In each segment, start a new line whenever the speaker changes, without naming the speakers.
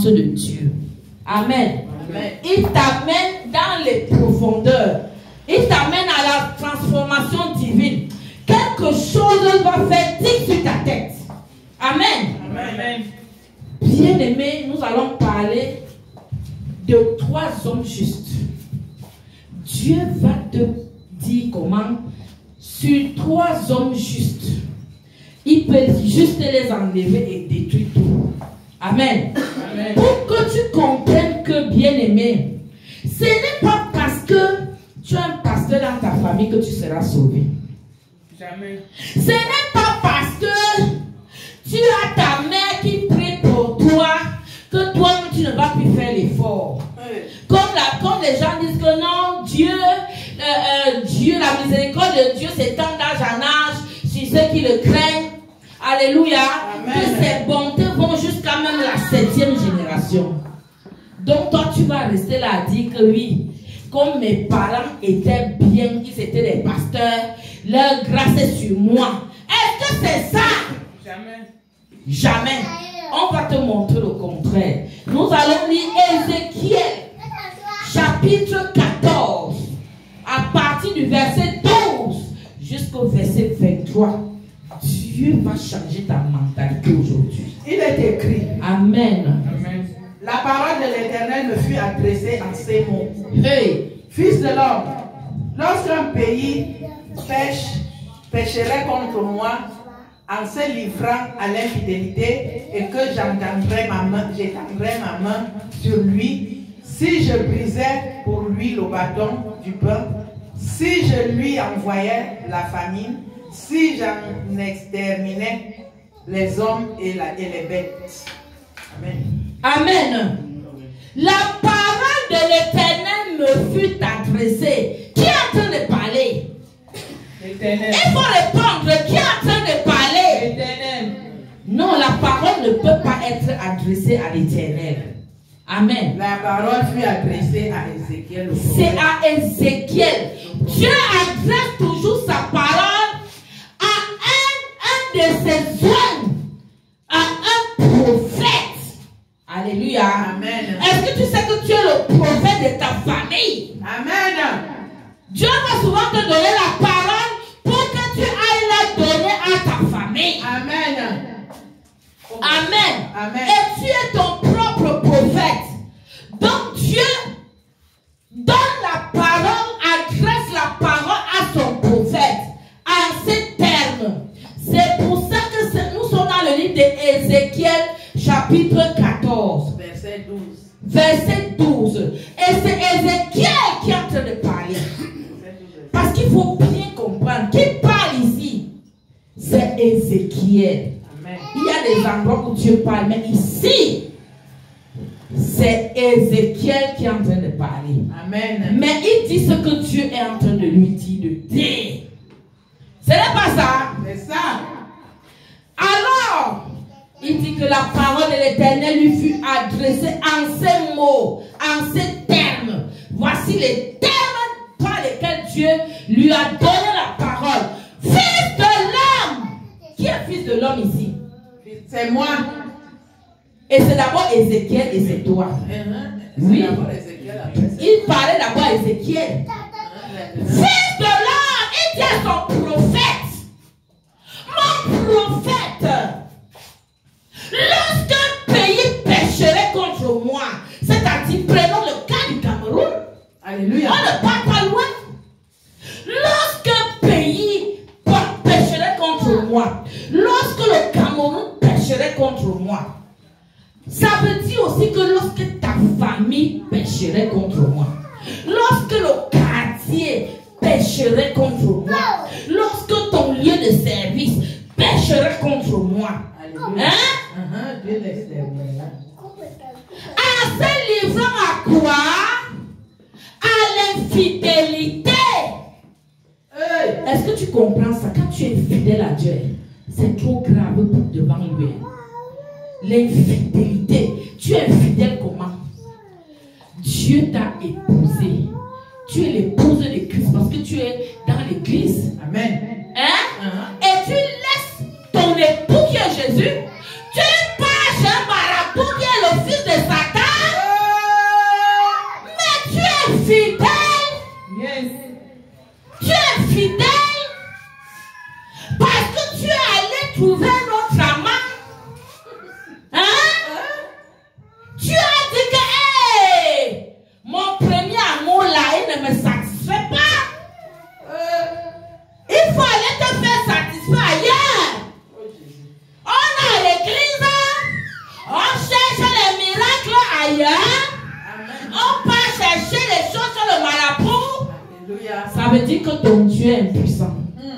de Dieu. Amen. Amen. Il t'amène dans les profondeurs. Il t'amène à la transformation divine. Quelque chose va faire tic sur ta tête. Amen. Amen. Bien-aimés, nous allons parler de 3 hommes justes. Dieu va te dire comment, sur 3 hommes justes, il peut juste les enlever et détruire tout. Amen. Amen. Pour que tu comprennes que, bien-aimé, ce n'est pas parce que tu as un pasteur dans ta famille que tu seras sauvé. Jamais. Ce n'est pas parce que tu as ta mère qui prie pour toi que toi tu ne vas plus faire l'effort. Oui. Comme les gens disent que non, Dieu, la miséricorde de Dieu s'étend d'âge en âge sur ceux qui le craignent. Alléluia. Amen. Que ses bontés vont jusqu'à même la 7e génération. Donc toi tu vas rester là à dire que oui, comme mes parents étaient bien, ils étaient des pasteurs, leur grâce est sur moi. Est-ce que c'est ça? Jamais. Jamais. On va te montrer le contraire. Nous allons lire Ézéchiel, chapitre 14, à partir du verset 12 jusqu'au verset 23. Dieu va changer ta mentalité aujourd'hui. Il est écrit. Amen. Amen.
La parole de l'Éternel me fut adressée en ces mots.
Hey.
Fils de l'homme, lorsqu'un pays pécherait contre moi en se livrant à l'infidélité et que j'étendrais ma main sur lui, si je brisais pour lui le bâton du pain, si je lui envoyais la famine, si j'en exterminais les hommes et les bêtes. Amen.
Amen. La parole de l'Éternel me fut adressée. Qui est en train de parler? L'Éternel. Il faut répondre. Qui est en train de parler? L'Éternel. Non, la parole ne peut pas être adressée à l'Éternel. Amen.
La parole fut adressée à Ézéchiel.
C'est à Ézéchiel. Dieu adresse toujours sa parole à un de ses hommes, à un prophète. Alléluia.
Amen.
Est-ce que tu sais que tu es le prophète de ta famille?
Amen.
Dieu va souvent te donner la parole pour que tu ailles la donner à ta famille.
Amen.
Amen.
Amen.
Et tu es ton propre prophète. Donc Dieu donne la parole, adresse la parole à son prophète en ces termes. C'est pour ça que nous sommes dans le livre d'Ézéchiel, chapitre 14.
Verset 12.
Verset 12. Et c'est Ézéchiel qui est en train de parler. Parce qu'il faut bien comprendre. Qui parle ici? C'est Ézéchiel. Amen. Il y a des endroits où Dieu parle, mais ici, c'est Ézéchiel qui est en train de parler.
Amen.
Mais il dit ce que Dieu est en train de lui dire, de dire. Ce n'est pas ça.
C'est ça.
Alors, il dit que la parole de l'Éternel lui fut adressée en ces mots, en ces termes. Voici les termes par lesquels Dieu lui a donné la parole. Fils de l'homme. Qui est fils de l'homme ici?
C'est moi.
Et c'est d'abord Ézéchiel et c'est toi. Oui. Il parlait d'abord à Ézéchiel. Fils de l'homme, il dit à son prophète. Mon prophète. Lorsqu'un pays pécherait contre moi, c'est-à-dire, prenons le cas du Cameroun.
Alléluia.
On ne part pas loin. Lorsqu'un pays pécherait contre moi, lorsque le Cameroun pécherait contre moi, ça veut dire aussi que lorsque ta famille pécherait contre moi, lorsque le quartier pécherait contre moi, lorsque ton lieu de service pécherait contre moi, hein? En se livrant à quoi? À l'infidélité. Est-ce que tu comprends ça? Quand tu es fidèle à Dieu, c'est trop grave devant lui. L'infidélité. Tu es fidèle comment? Dieu t'a épousé. Tu es l'épouse de Christ parce que tu es dans l'église.
Amen.
Hein? Et tu laisses ton époux qui est Jésus. Tu pars chez un marabout qui est le fils de Ça veut dire que ton Dieu est impuissant.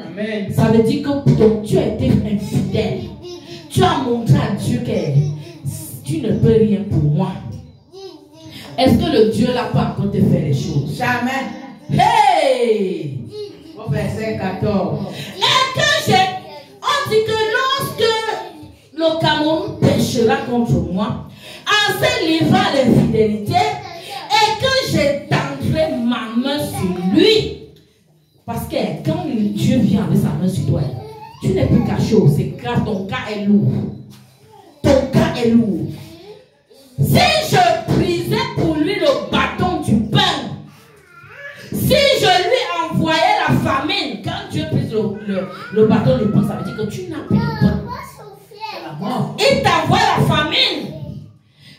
Amen.
Ça veut dire que ton Dieu a été infidèle. Tu as montré à Dieu que tu ne peux rien pour moi. Est-ce que le Dieu là peut encore te faire les choses?
Jamais.
Hey!
Au verset 14.
Et que on dit que lorsque le Cameroun péchera contre moi, en se livrant à l'infidélité, et que j'étendrai ma main sur lui. Parce que quand Dieu vient avec sa main sur toi, tu n'es plus caché, c'est grave, ton cas est lourd. Ton cas est lourd. Si je brisais pour lui le bâton du pain, si je lui envoyais la famine, quand Dieu brise le bâton du pain, ça veut dire que tu n'as plus de pain. Il t'envoie la famine.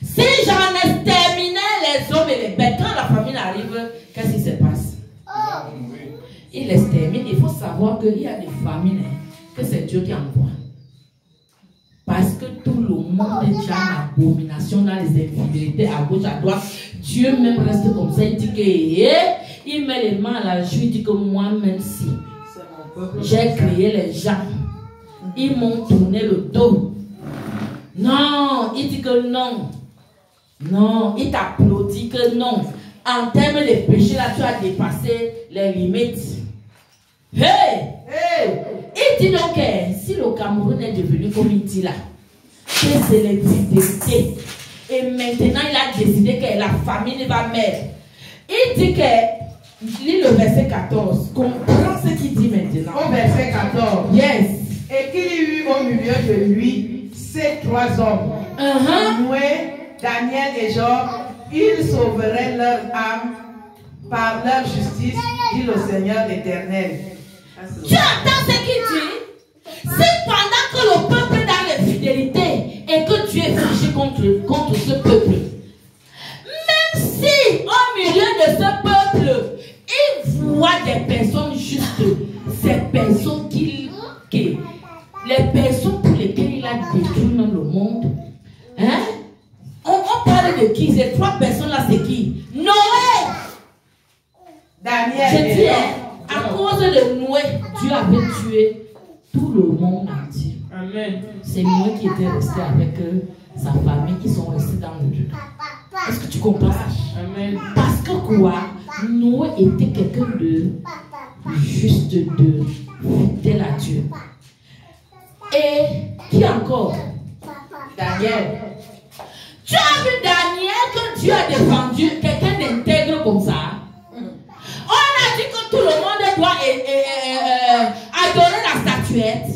Si j'en exterminais les hommes et les bêtes, quand la famine arrive, qu'est-ce qui se passe? Il extermine. Il faut savoir qu'il y a des famines, que c'est Dieu qui envoie. Parce que tout le monde est déjà en abomination dans les infidélités à gauche, à droite. Dieu même reste comme ça. Il dit que il met les mains à la joue. Il dit que moi-même si j'ai créé les gens, ils m'ont tourné le dos. Non, il dit que non. Non, il t'applaudit que non. En termes de péché, là, tu as dépassé les limites. Hey! Hey! Il dit donc que si le Cameroun est devenu comme il dit là, que c'est l'infidélité. Et maintenant, il a décidé que la famille va mettre. Il dit que, lis le verset 14, comprends ce qu'il dit maintenant.
Au verset 14.
Yes.
Et qu'il y eut au milieu de lui ces trois hommes, Noé, Daniel et Job, ils sauveraient leur âme par leur justice, dit le Seigneur l'Éternel.
Tu entends ce qu'il dit? C'est pendant que le peuple est dans l'infidélité et que Dieu est fâché contre ce peuple. Même si au milieu de ce peuple, il voit des personnes justes, ces personnes les personnes pour lesquelles il a détruit même le monde. Hein? On parle de qui? Ces trois personnes là, c'est qui? Noé!
Daniel.
Je dis, à cause de Noé, Dieu avait tué tout le monde entier.
Amen.
C'est Noé qui était resté avec sa famille, qui sont restés dans le Dieu. Est-ce que tu comprends ça?
Amen.
Parce que quoi? Noé était quelqu'un de juste, de fidèle à Dieu. Et qui encore?
Daniel.
Tu as vu Daniel que Dieu a défendu, quelqu'un d'intègre comme ça. On a dit que tout le monde doit adorer la statuette.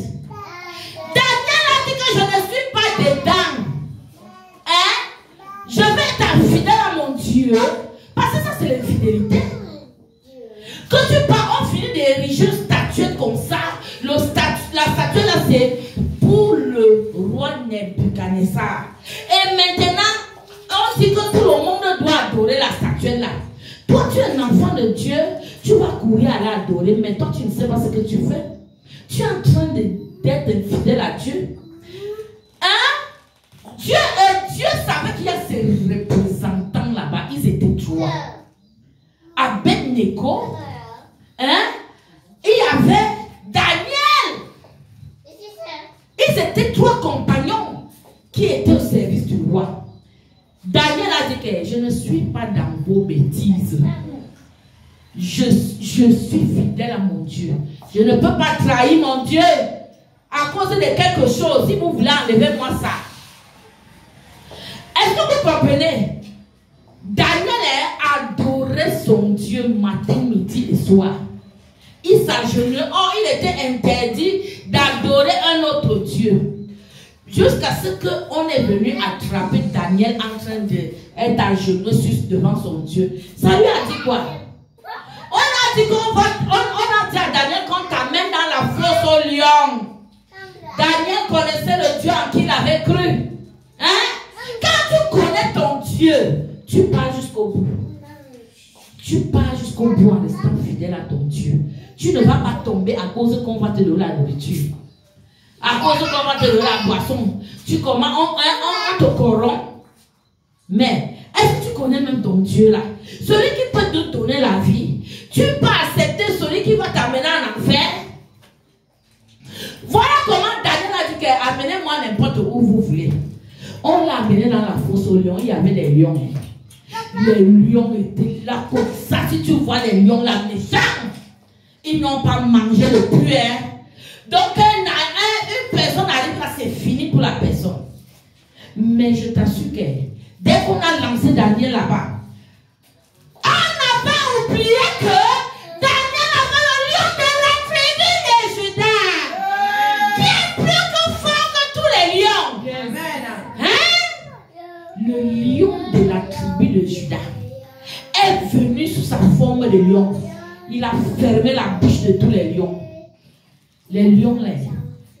Daniel a dit que je ne suis pas dedans. Hein? Je vais être fidèle à mon Dieu. Parce que ça c'est l'infidélité. Que tu pars, on finit d'ériger une statuette comme ça. La statuette là c'est pour le roi Nebuchadnezzar. Et maintenant, on dit que tout le monde doit adorer la statuette là. Toi, tu es un enfant de Dieu, tu vas courir à l'adorer, mais toi, tu ne sais pas ce que tu fais. Tu es en train d'être infidèle à Dieu. Hein? Dieu savait qu'il y a ces représentants là-bas, ils étaient trois. Abed-Nego, hein? Il y avait Daniel. Ils étaient trois compagnons qui étaient au service du roi. Daniel a dit que je ne suis pas dans vos bêtises. Je suis fidèle à mon Dieu. Je ne peux pas trahir mon Dieu à cause de quelque chose. Si vous voulez enlever moi ça. Est-ce que vous comprenez? Daniel a adoré son Dieu matin, midi et soir. Il s'agenouillait. Oh, il était interdit d'adorer un autre Dieu. Jusqu'à ce qu'on est venu attraper Daniel en train d'être agenouillé devant son Dieu. Ça lui a dit quoi? On a dit on a dit à Daniel qu'on t'amène dans la fosse au lion. Daniel connaissait le Dieu en qui il avait cru. Hein? Quand tu connais ton Dieu, tu pars jusqu'au bout. Tu pars jusqu'au bout en restant fidèle à ton Dieu. Tu ne vas pas tomber à cause qu'on va te donner la nourriture. À cause qu'on va te donner la boisson. Tu commences, on te corrompt. Mais, est-ce que tu connais même ton Dieu là? Celui qui peut te donner la vie. Tu peux accepter celui qui va t'amener en enfer. Voilà comment Daniel a dit que amenez-moi n'importe où vous voulez. On l'a amené dans la fosse aux lions. Il y avait des lions. Les lions étaient là comme ça. Si tu vois les lions là, méchants, ils n'ont pas mangé le puer. Donc une personne arrive là, c'est fini pour la personne. Mais je t'assure que dès qu'on a lancé Daniel là-bas, on avait oublié que Daniel avait le lion de la tribu de Juda. Bien plus fort que tous les lions. Hein? Le lion de la tribu de Juda est venu sous sa forme de lion. Il a fermé la bouche de tous les lions. Les lions là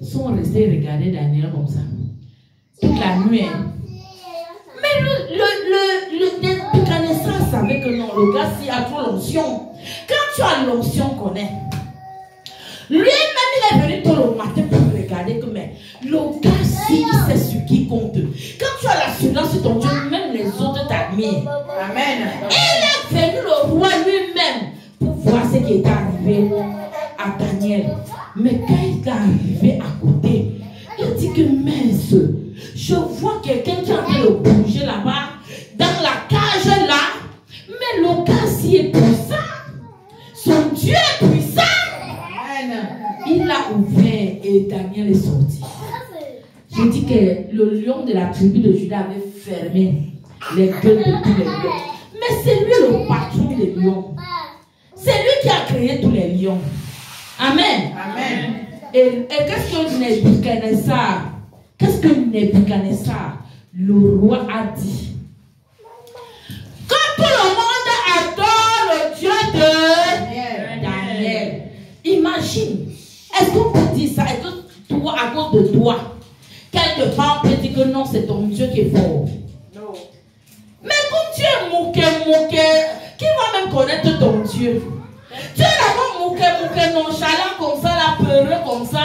sont restés regarder Daniel comme ça toute la nuit. Mais le Nebuchadnezzar savait que non, le gars s'il a trop l'onction. Quand tu as l'onction, connaît. Lui-même il est venu tôt le matin pour regarder que mais le gars si il sait sur qui compte. Quand tu as l'assurance sur ton Dieu, même les autres t'admirent. Amen. Il est venu le roi lui-même pour voir ce qui est arrivé à Daniel. Mais quand il est arrivé à côté, il dit que mince, je vois quelqu'un qui est en train de bouger là-bas, dans la cage là, mais le gars s'y est puissant. Son Dieu est puissant. Il l'a ouvert et Daniel est sorti. Je dis que le lion de la tribu de Juda avait fermé les gueules de tous les lions. Mais c'est lui le patron des lions. C'est lui qui a créé tous les lions. Amen. Amen. Et qu'est-ce que Nebuchadnezzar, le roi, a dit? Quand tout le monde adore le Dieu de Daniel, imagine, est-ce qu'on peut dire ça? Est-ce que toi, à cause de toi, quelque part, on peut dire que non, c'est ton Dieu qui est fort? Non. Mais quand tu es moqué, qui va même connaître ton Dieu? Tu es d'abord moqué, nonchalant comme ça, là, peureux comme ça.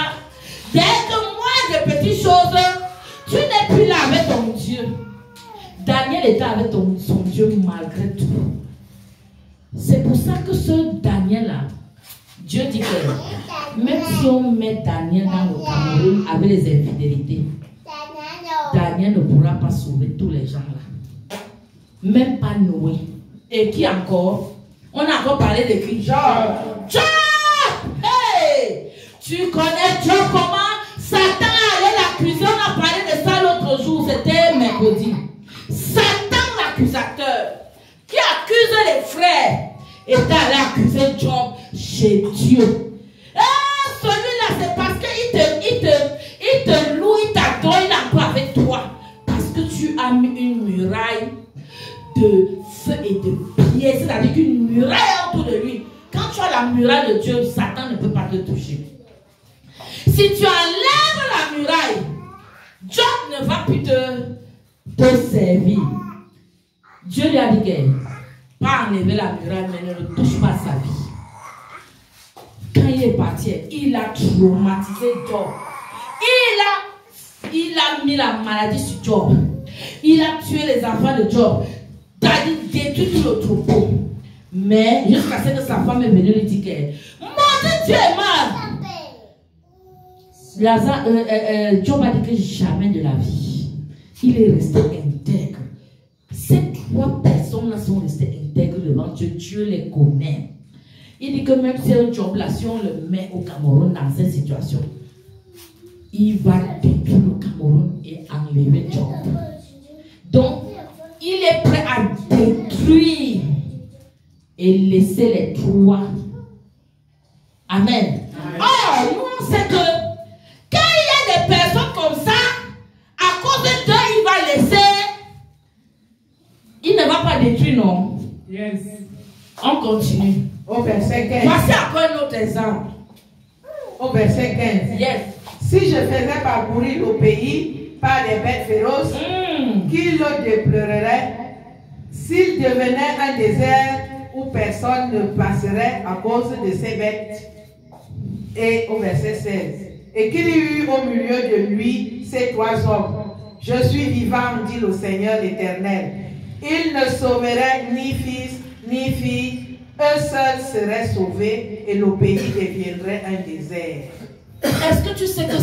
Dès que moi, des petites choses, tu n'es plus là avec ton Dieu. Daniel était avec son Dieu malgré tout. C'est pour ça que ce Daniel-là, Dieu dit que même si on met Daniel dans le Cameroun avec les infidélités, Daniel ne pourra pas sauver tous les gens là. Même pas Noé. Et qui encore? On a encore parlé de qui? Job. Job! Hey! Tu connais Job comment? Satan allait l'accuser. On a parlé de ça l'autre jour. C'était mercredi. Satan, l'accusateur, qui accuse les frères, est allé accuser Job chez Dieu. Ah, celui-là, c'est parce qu'il te loue, il t'adore, il est encore avec toi. Parce que tu as mis une muraille de feu et de pierre, c'est-à-dire qu'une muraille autour de lui. Quand tu as la muraille de Dieu, Satan ne peut pas te toucher. Si tu enlèves la muraille, Job ne va plus te servir. Dieu lui a dit que pas enlever la muraille, mais ne touche pas sa vie. Quand il est parti, il a traumatisé Job. Il a mis la maladie sur Job. Il a tué les enfants de Job. Il détruit tout le troupeau. Mais jusqu'à ce que sa femme est venue lui dire que mon Dieu est mort. Job a dit que jamais de la vie. Il est resté intègre. Ces trois personnes-là sont restées intègres devant Dieu. Dieu les connaît. Il dit que même si un Job là, si on le met au Cameroun dans cette situation, il va détruire le Cameroun et enlever Job. Donc, il est prêt à détruire et laisser les trois. Amen. Oh, nous on sait que quand il y a des personnes comme ça, à cause d'eux, il va laisser. Il ne va pas détruire, non? Yes. On continue.
Au verset 15.
Voici encore un autre exemple.
Au verset 15.
Yes.
Si je faisais parcourir le pays par des bêtes féroces, qui le déplorerait, s'il devenait un désert où personne ne passerait à cause de ces bêtes. Et au verset 16. Et qu'il y eut au milieu de lui ces trois hommes. Je suis vivant, dit le Seigneur l'Éternel. Il ne sauverait ni fils, ni fille, eux seuls seraient sauvés et le pays deviendrait un désert.
Est-ce que tu sais que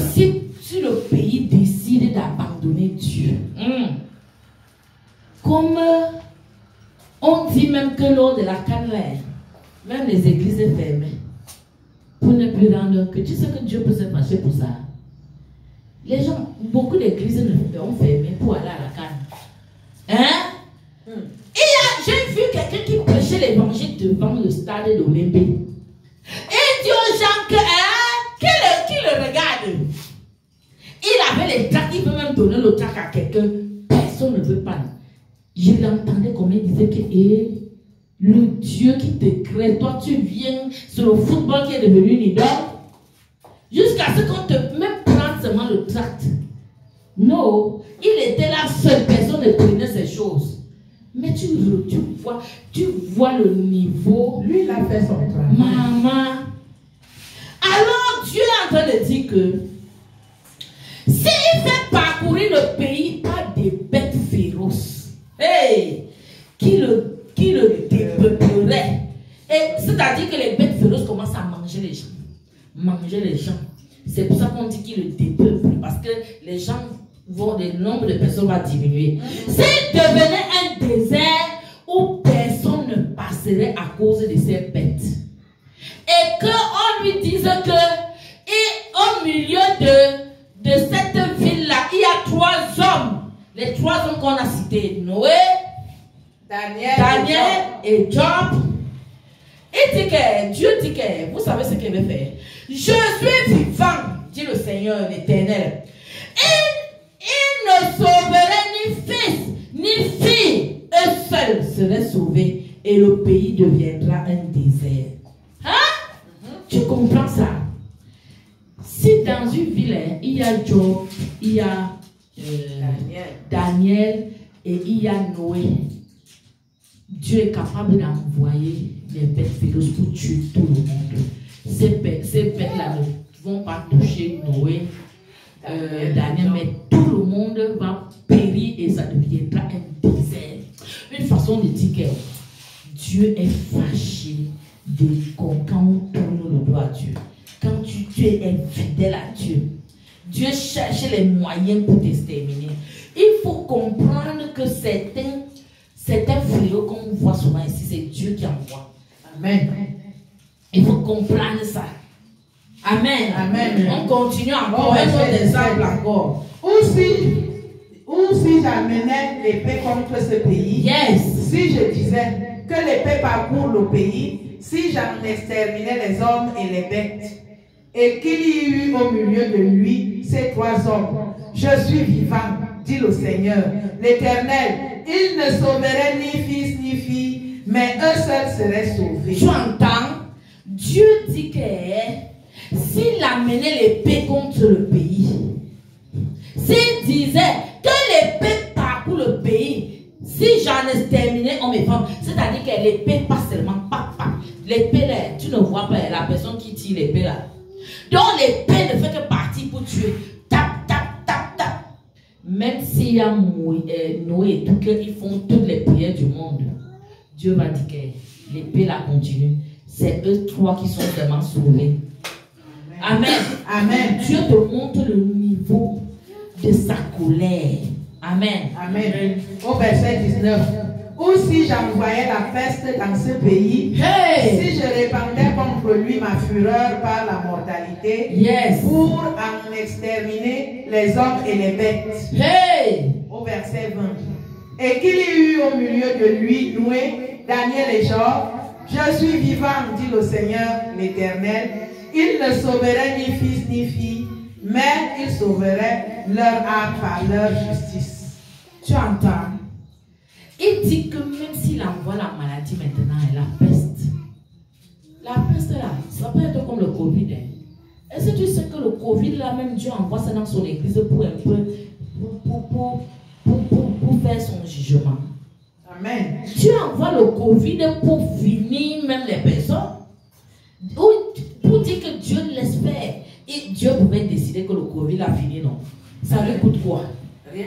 si le pays décide d'abandonner Dieu, comme on dit même que lors de la canne, même les églises sont fermées pour ne plus rendre que tu sais que Dieu peut se fâcher pour ça. Les gens, beaucoup d'églises ont fermé pour aller à la canne. Hein? J'ai vu quelqu'un qui prêchait l'évangile devant le stade d'Olympe. Et il dit aux gens que qui le regarde. Il avait les tracts, il peut même donner le tract à quelqu'un. Personne ne veut pas. Je l'entendais comme il disait que le Dieu qui te crée, toi tu viens sur le football qui est devenu une idole. Jusqu'à ce qu'on te même prenne seulement le tract. Non, il était là seul, personne ne prenait ces choses. Mais tu vois le niveau.
Lui, il a fait son travail.
Maman. Alors Dieu est en train de dire que s'il fait parcourir le pays par des bêtes féroces, qui le dépeuplerait. C'est-à-dire que les bêtes féroces commencent à manger les gens. Manger les gens. C'est pour ça qu'on dit qu'il le dépeuple. Parce que les gens vont, le nombre de personnes va diminuer. S'il devenait un désert où personne ne passerait à cause de ces bêtes. Et qu'on lui dise que au milieu de cette ville-là, il y a 3 hommes. Les 3 hommes qu'on a cités, Noé, Daniel et Job. Il dit que Dieu dit que, vous savez ce qu'il veut faire. Je suis vivant, dit le Seigneur l'Éternel. Il ne sauverait ni fils ni fille. Eux seuls seraient sauvés et le pays deviendra un désert. Hein? Tu comprends ça? Si dans une ville, il y a Job, il y a Daniel et il y a Noé, Dieu est capable d'envoyer des bêtes féroces pour tuer tout le monde. Ces bêtes-là ne vont pas toucher Noé, Daniel, mais tout le monde va périr et ça deviendra un désert. Une façon de dire que Dieu est fâché quand on tourne le dos à Dieu. Quand tu es infidèle à Dieu, Dieu cherche les moyens pour t'exterminer. Il faut comprendre que certains fléaux qu'on voit souvent ici, c'est Dieu qui envoie.
Amen.
Il faut comprendre ça. Amen.
Amen.
On continue encore. Un autre exemple encore.
Ou si j'amenais l'épée contre ce pays,
yes.
Si je disais que l'épée parcourt le pays, si j'en exterminais les hommes et les bêtes, et qu'il y eut au milieu de lui ces 3 hommes, je suis vivant, dit le Seigneur, l'Éternel, il ne sauverait ni fils ni fille, mais eux seuls seraient sauvés.
Tu entends? Dieu dit que s'il amenait l'épée contre le pays, s'il disait que l'épée parcourt le pays, si j'en exterminais hommes et femmes, c'est-à-dire que l'épée pas seulement l'épée là, tu ne vois pas la personne qui tire l'épée là. Donc l'épée ne fait que partir pour tuer. Tap, tap, tap, tap. Même s'il y a Noé et tout, qu'ils font toutes les prières du monde, Dieu va dire que l'épée là continue. C'est eux 3 qui sont vraiment sauvés. Amen.
Amen.
Dieu te montre le niveau de sa colère. Amen.
Amen. Au verset 19. Ou si j'envoyais la peste dans ce pays, si je répandais contre lui ma fureur par la mortalité, pour en exterminer les hommes et les bêtes. Au verset 20. Et qu'il y eut au milieu de lui Noé, Daniel et Job, je suis vivant, dit le Seigneur l'Éternel, il ne sauverait ni fils ni fille, mais il sauverait leur âme par leur justice.
Tu entends? Il dit que même s'il envoie la maladie maintenant et la peste là, ça peut être comme le Covid. Est-ce que tu sais que le Covid là, même Dieu envoie ça dans son église pour un peu, pour faire son jugement.
Amen.
Dieu envoie le Covid pour finir même les personnes. Pour dire que Dieu laisse faire. Et Dieu pouvait décider que le Covid a fini, non? Ça lui coûte quoi? Rien.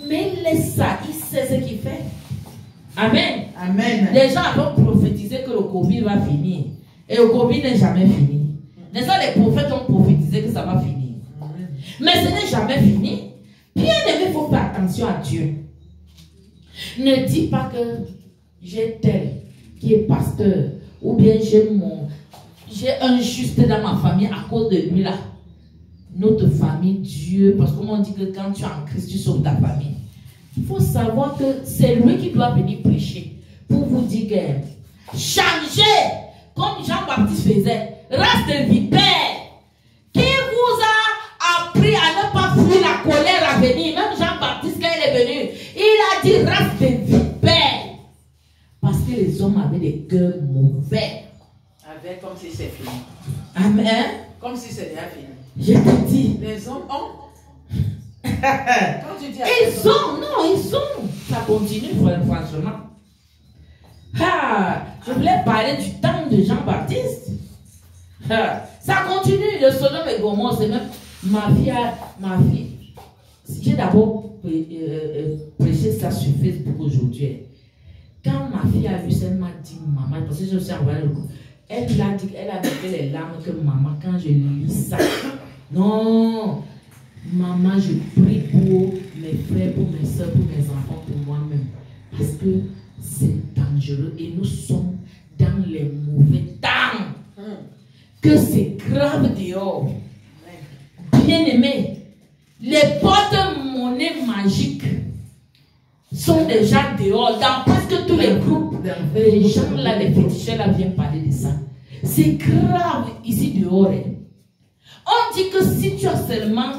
Mais il laisse ça, il sait ce qu'il fait. Amen.
Amen.
Les gens ont prophétisé que le Covid va finir. Et le Covid n'est jamais fini. Les prophètes ont prophétisé que ça va finir.
Amen.
Mais ce n'est jamais fini. Bien aimé, il faut faire attention à Dieu. Ne dis pas que j'ai tel qui est pasteur. Ou bien j'ai un juste dans ma famille à cause de lui là. Notre famille, Dieu, parce qu'on dit que quand tu es en Christ, tu sauves ta famille. Il faut savoir que c'est lui qui doit venir prêcher pour vous dire que changez comme Jean-Baptiste faisait. Race de vipère. Qui vous a appris à ne pas fuir la colère à venir? Même Jean-Baptiste, quand il est venu, il a dit race de vipère. Parce que les hommes avaient des cœurs mauvais.
Avec comme si c'est fini.
Amen.
Comme si c'était déjà fini.
Je te dis.
Les hommes ont. Quand tu dis
ils ont, non, ils ont. Ça continue, franchement. Ah, je voulais parler du temps de Jean-Baptiste. Ah, ça continue, le Sodome et Gomorrhe, c'est même ma fille. J'ai d'abord prêché ça sur Facebook aujourd'hui. Quand ma fille a lu ça, elle m'a dit, maman, parce que je me suis envoyé le coup. Elle a dit qu'elle a fait les larmes que maman, quand je lis ça. Non, maman, je prie pour mes frères, pour mes soeurs, pour mes enfants, pour moi-même. Parce que c'est dangereux et nous sommes dans les mauvais temps. Que c'est grave dehors. Bien aimé, les porte-monnaie magiques sont déjà dehors. Dans presque tous les groupes, les gens là, les féticheurs là viennent parler de ça. C'est grave ici dehors. On dit que si tu as seulement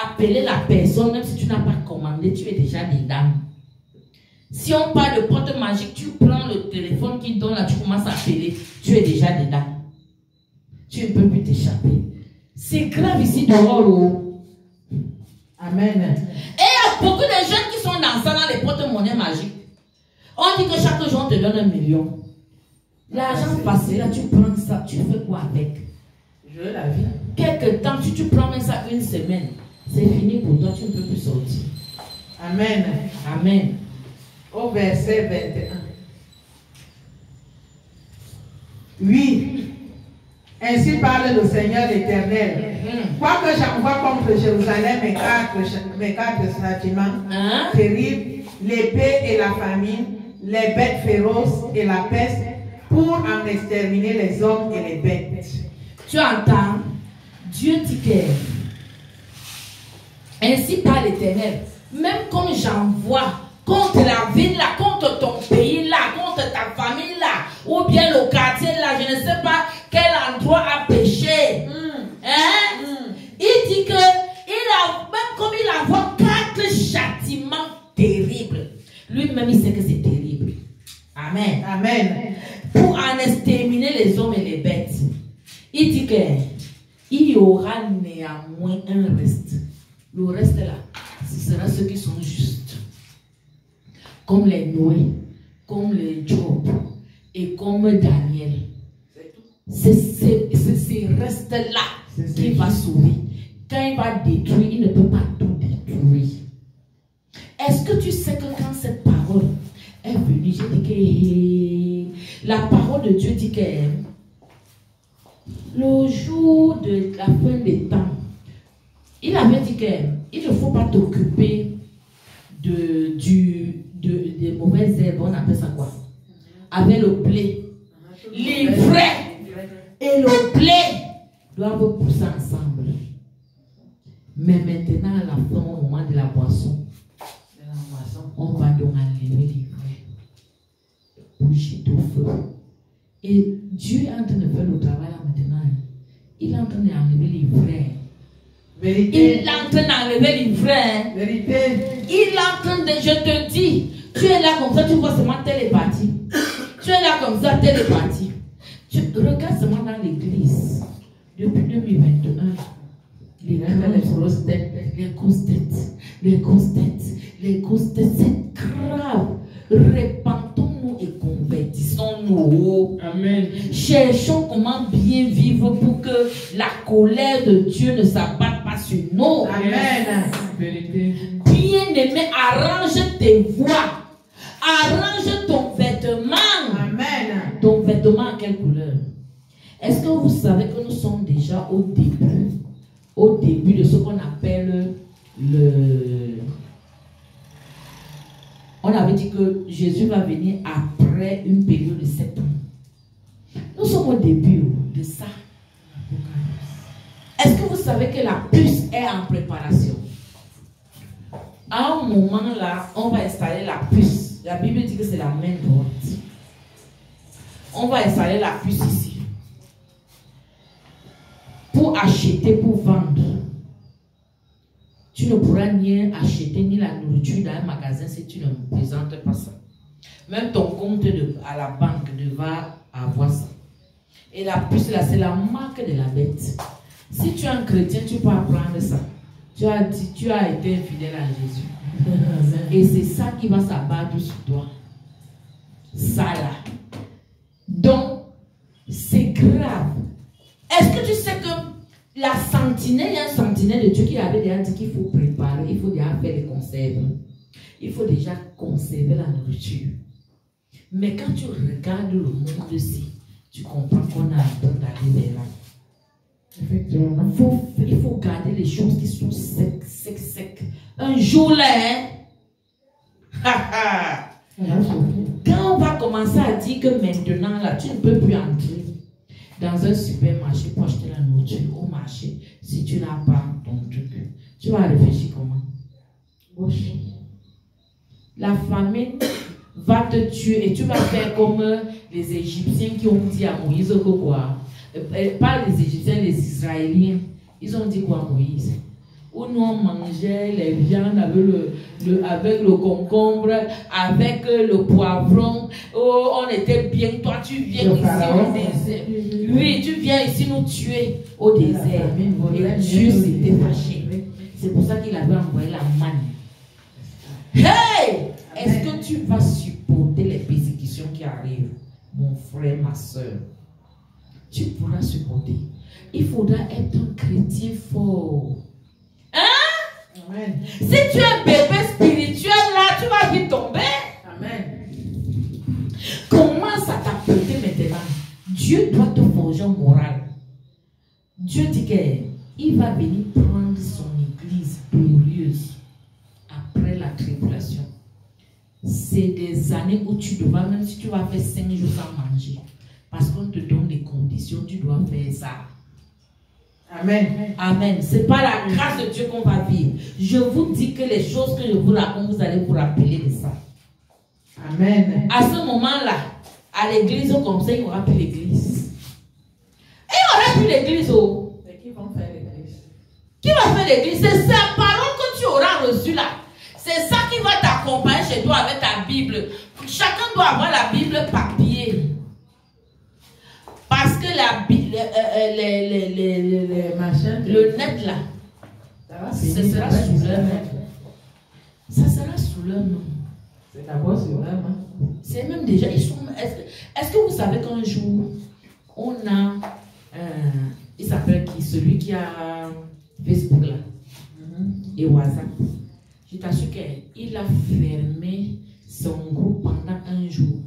appelé la personne, même si tu n'as pas commandé, tu es déjà dedans. Si on parle de porte magique, tu prends le téléphone qui donne là, tu commences à appeler, tu es déjà dedans. Tu ne peux plus t'échapper. C'est grave ici dehors. Oh.
Amen.
Et il y a beaucoup de jeunes qui sont dans ça, dans les porte-monnaie magiques. On dit que chaque jour on te donne 1 million. L'argent passé, là, tu prends ça, tu fais quoi avec?
Je veux la vie.
Quelque temps, si tu prends même ça 1 semaine, c'est fini pour toi, tu ne peux plus sortir.
Amen.
Amen.
Au verset 21. Oui. Ainsi parle le Seigneur l'Éternel. Quoique j'envoie contre Jérusalem mes quatre châtiments terribles, l'épée et la famine, les bêtes féroces et la peste, pour en exterminer les hommes et les bêtes.
Tu entends? Dieu dit que ainsi parle l'Éternel. Même comme j'envoie contre la ville là, contre ton pays là, contre ta famille là, ou bien le quartier là, je ne sais pas quel endroit a péché. Il dit que même comme il envoie 4 châtiments terribles, lui-même il sait que c'est terrible. Amen.
Amen.
Pour en exterminer les hommes et les bêtes. Il dit que il y aura néanmoins un reste. Le reste là, ce sera ceux qui sont justes. Comme les Noé, comme les Job et comme Daniel. C'est ces restes-là qu'il va sauver. Quand il va détruire, il ne peut pas tout détruire. Est-ce que tu sais que quand cette parole est venue, j'ai dit que la parole de Dieu dit que le jour de la fin des temps, il avait dit qu'il ne faut pas t'occuper des mauvaises herbes, on appelle ça quoi? Avec le blé. L'ivraie et le blé doivent pousser ensemble. Mais maintenant, à la fin, au moment de la boisson, on va donc enlever l'ivraie, bouger au feu. Et Dieu est en train de faire le travail là maintenant. Il est en train d'enlever l'ivraie.
Vérité.
Il est en train d'enlever l'ivraie.
Vérité.
Il est en train de, je te dis, tu es là comme ça, tu vois seulement telle est partie. Tu es là comme ça, telle est partie. Tu regardes seulement dans l'église. Depuis 2021, les grosses têtes, les grosses têtes, les grosses têtes, les grosses têtes, c'est grave. Répandons-nous et convertissons-nous.
Amen.
Cherchons comment bien vivre pour que la colère de Dieu ne s'abatte pas sur nous.
Amen.
Bien-aimé, arrange tes voix. Arrange ton vêtement. vêtements à quelle couleur? Est-ce que vous savez que nous sommes déjà au début de ce qu'on appelle on avait dit que Jésus va venir après une période de 7 ans. Nous sommes au début de ça. Est-ce que vous savez que la puce est en préparation? À un moment là, on va installer la puce. La Bible dit que c'est la main droite. On va installer la puce ici. Pour acheter, pour vendre. Tu ne pourras ni acheter ni la nourriture dans un magasin si tu ne présentes pas ça. Même ton compte à la banque devra avoir ça. Et la puce là, c'est la marque de la bête. Si tu es un chrétien, tu peux apprendre ça. Tu as été fidèle à Jésus. Et c'est ça qui va s'abattre sur toi. Ça là. Donc, c'est grave. Est-ce que tu sais que la sentinelle, il y a un sentinelle de Dieu qui avait déjà dit qu'il faut préparer, il faut déjà faire des conserves. Il faut déjà conserver la nourriture. Mais quand tu regardes le monde-ci, tu comprends qu'on a un temps d'aller vers là. Effectivement. Il faut garder les choses qui sont secs. Un jour là, quand on va commencer à dire que maintenant là, tu ne peux plus entrer dans un supermarché pour acheter la nourriture au marché, si tu n'as pas ton truc, tu vas réfléchir comment? La famine va te tuer et tu vas faire comme les Égyptiens qui ont dit à Moïse que quoi? Pas les Égyptiens, les Israéliens. Ils ont dit quoi à Moïse? Où nous on mangeait les viandes avec le concombre, avec le poivron. Oh, on était bien. Toi, tu viens ici au désert. Oui, tu viens ici nous tuer au désert. Et Dieu s'était fâché. C'est pour ça qu'il avait envoyé la manne. Hey! Est-ce que tu vas supporter les persécutions qui arrivent, mon frère, ma soeur? Tu pourras supporter. Il faudra être un chrétien fort. Hein? Amen. Si tu es un bébé spirituel là, tu vas vite tomber. Amen. Commence à t'appeler maintenant. Dieu doit te forger en morale. Dieu dit qu'il va venir prendre son église glorieuse après la tribulation. C'est des années où tu dois, même si tu vas faire 5 jours sans manger, parce qu'on te donne des conditions, tu dois faire ça. Amen. Amen. Ce n'est pas la grâce de Dieu qu'on va vivre. Je vous dis que les choses que je vous raconte, vous allez vous rappeler de ça. Amen. À ce moment-là, à l'église comme ça, il n'y aura plus l'église. Et il n'y aura plus l'église. Oh. Mais qui vont faire l'église? Qui va faire l'église? C'est sa parole que tu auras reçue là. C'est ça qui va t'accompagner chez toi avec ta Bible. Chacun doit avoir la Bible papier. Parce que la Bible, le net là, ça sera sous leur main. Ça sera sous leur main. C'est d'abord sur leur main. C'est même déjà, ils sont. Est-ce que vous savez qu'un jour, on a, il s'appelle qui? Celui qui a Facebook là, et WhatsApp. Je t'assure qu'il a fermé son groupe pendant un jour.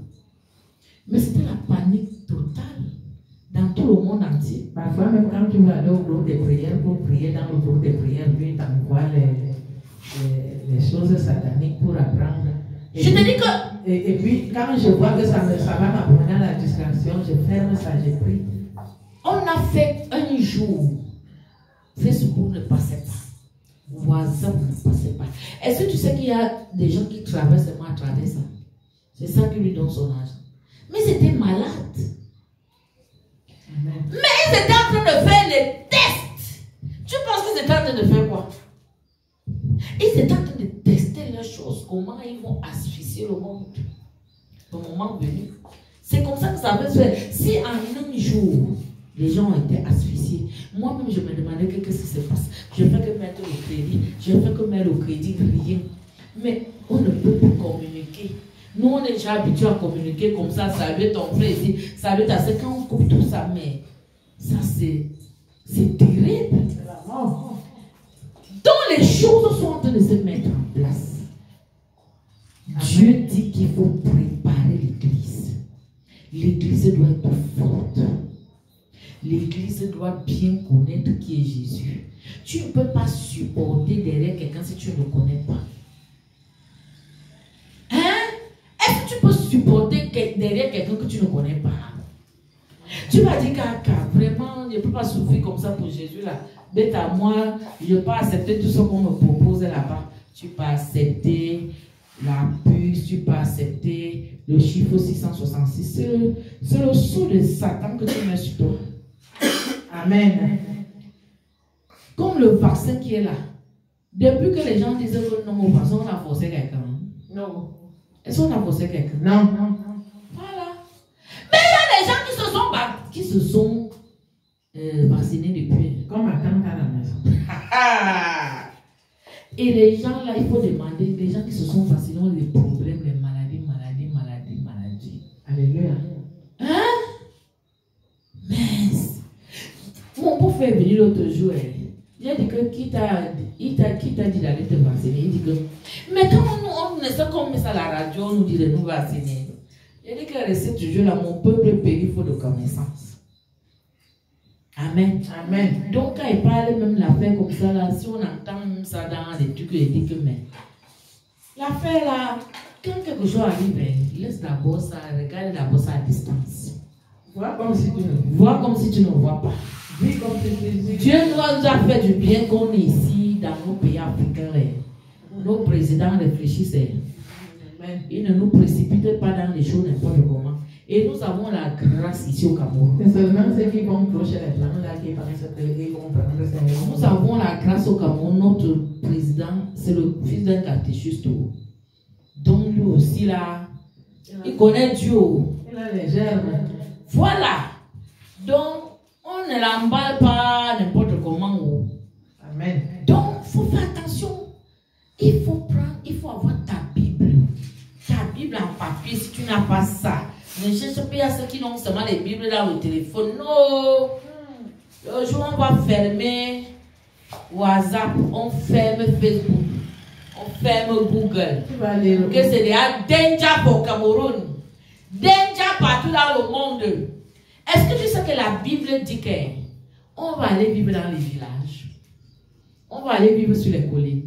Mais c'était la panique totale dans tout le monde entier. Parfois, même quand tu vas aller au groupe de prière pour prier dans le groupe de prière, lui t'envoie les choses sataniques pour apprendre. Je te dis que... Et puis, quand je vois que ça va m'amener à la distraction, je ferme ça, je prie. On a fait un jour. Facebook ne passait pas. WhatsApp ne passait pas. Est-ce que tu sais qu'il y a des gens qui travaillent seulement à travers ça? C'est ça qui lui donne son argent. Mais c'était malade. Amen. Mais ils étaient en train de faire les tests. Tu penses qu'ils étaient en train de faire quoi? Ils étaient en train de tester leurs choses. Comment ils vont asphyxier le monde au moment venu. C'est comme ça que ça va se faire. Si en un jour, les gens ont été asphyxiés, moi-même je me demandais qu'est-ce qui se passe. Je ne fais que mettre le crédit. Je ne fais que mettre le crédit, rien. Mais on ne peut plus communiquer. Nous, on est déjà habitués à communiquer comme ça. Salut ton frère ici, salut ta soeur. Quand on coupe tout ça, mais ça, c'est terrible. Donc, les choses sont en train de se mettre en place. Dieu dit qu'il faut préparer l'église. L'église L'église doit être forte. L'église doit bien connaître qui est Jésus. Tu ne peux pas supporter derrière quelqu'un si tu ne le connais pas. Hein? Est-ce que tu peux supporter derrière quelqu'un que tu ne connais pas? Tu vas dire que vraiment, je ne peux pas souffrir comme ça pour Jésus là. Bête à moi, je ne peux pas accepter tout ce qu'on me propose là-bas. Tu peux accepter la puce, tu peux accepter le chiffre 666. C'est le sceau de Satan que tu mets sur toi.
Amen.
Comme le vaccin qui est là. Depuis que les gens disaient que non, au vaccin, on a forcé quelqu'un.
Non.
Est-ce qu'on a forcé quelqu'un?
Non.
Voilà. Mais il y a des gens qui se sont vaccinés depuis.
Comme ma tante à la maison.
Et les gens là, il faut demander, les gens qui se sont vaccinés ont des problèmes, les maladies.
Alléluia.
Hein? Mais, mon beau frère est venu l'autre jour. J'ai dit que qui t'a dit d'aller te vacciner? Il dit que, mais quand on essaie comme ça à la radio, on nous dit de nous vacciner. J'ai dit que reste toujours là, mon peuple périt faute de connaissance. Amen.
Amen.
Donc quand il parle même l'affaire comme ça là, si on entend ça dans les trucs, il dit que mais l'affaire là, quand quelque chose arrive, laisse d'abord ça, regarde d'abord ça à distance.
Vois comme si tu ne
vois comme si tu ne vois pas.
Vis comme si tu...
Dieu nous a fait du bien qu'on est ici dans nos pays africains. Nos présidents réfléchissent. Ils ne nous précipitent pas dans les choses n'importe comment. Et nous avons la grâce ici au Cameroun.
C'est seulement ceux qui vont clocher les plans là qui pensent qu'ils vont prendre le Seigneur.
Nous avons la grâce au Cameroun. Notre président, c'est le fils d'un catéchiste. Donc lui aussi là, il connaît Dieu.
Il a les germes.
Voilà. Donc, on ne l'emballe pas n'importe comment.
Amen.
Donc, il faut faire attention. Il faut avoir ta Bible. Ta Bible en papier, si tu n'as pas ça. Ne cherche pas à ceux qui n'ont seulement les Bibles dans le téléphone. Non. Le jour, on va fermer WhatsApp, on ferme Facebook, on ferme Google.
Tu vas aller.
Que c'est déjà danger pour Cameroun. Danger partout dans le monde. Est-ce que tu sais que la Bible dit qu'on va aller vivre dans les villages? On va aller vivre sur les collines.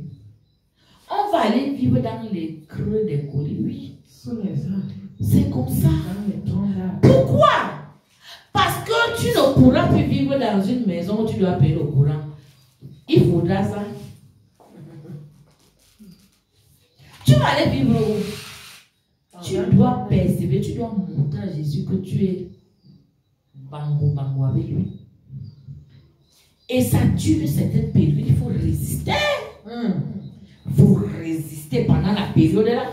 On va aller vivre dans les creux des collines, oui.
Sous les arbres.
C'est comme ça. Pourquoi? Parce que tu ne pourras plus vivre dans une maison où tu dois payer le courant. Il faudra ça. Tu vas aller vivre où? Tu dois persévérer, tu dois montrer à Jésus que tu es bango avec lui. Et ça dure une certaine période, il faut résister. Il faut résister pendant la période là,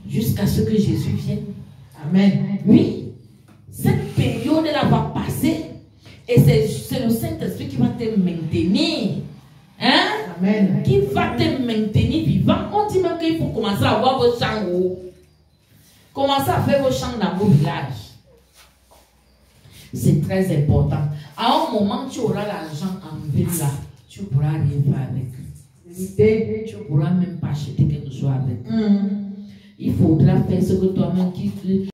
jusqu'à ce que Jésus vienne. Amen. Oui, cette période là va passer et c'est le Saint-Esprit qui va te maintenir. Hein? Amen. Qui va te maintenir vivant. On dit même qu'il faut commencer à avoir vos champs. Commencer à faire vos champs dans vos villages. C'est très important. À un moment, tu auras l'argent en ville là. Tu ne pourras rien faire avec. Tu ne pourras même pas acheter quelque chose avec. Il faudra faire ce que toi-même qui